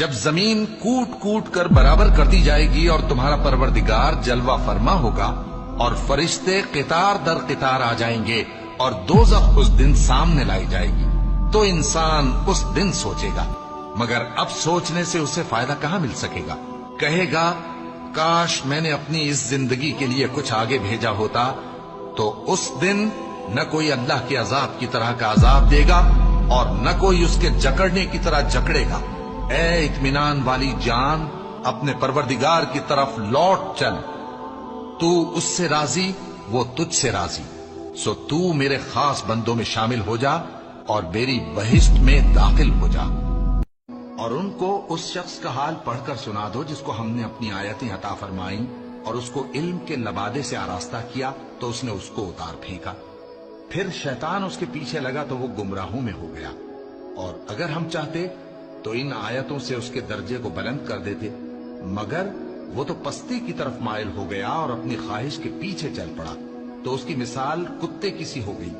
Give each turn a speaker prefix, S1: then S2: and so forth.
S1: جب زمین کوٹ کوٹ کر برابر کر دی جائے گی اور تمہارا پروردگار جلوہ فرما ہوگا اور فرشتے قطار در قطار آ جائیں گے اور دوزخ اس دن سامنے لائی جائے گی، تو انسان اس دن سوچے گا، مگر اب سوچنے سے اسے فائدہ کہاں مل سکے گا؟ کہے گا کاش میں نے اپنی اس زندگی کے لیے کچھ آگے بھیجا ہوتا، تو اس دن نہ کوئی اللہ کے عذاب کی طرح کا عذاب دے گا اور نہ کوئی اس کے جکڑنے کی طرح جکڑے گا۔ اے اطمینان والی جان، اپنے پروردگار کی طرف لوٹ چل، تو اس سے راضی، وہ تجھ سے راضی، سو تو میرے خاص بندوں میں شامل ہو جا اور میری بہشت میں داخل ہو جا۔ اور ان کو اس شخص کا حال پڑھ کر سنا دو جس کو ہم نے اپنی آیتیں عطا فرمائیں اور اس کو علم کے لبادے سے آراستہ کیا تو اس نے اس کو اتار پھینکا، پھر شیطان اس کے پیچھے لگا تو وہ گمراہوں میں ہو گیا، اور اگر ہم چاہتے تو ان آیتوں سے اس کے درجے کو بلند کر دیتے، مگر وہ تو پستی کی طرف مائل ہو گیا اور اپنی خواہش کے پیچھے چل پڑا، تو اس کی مثال کتے کی سی ہو گئی۔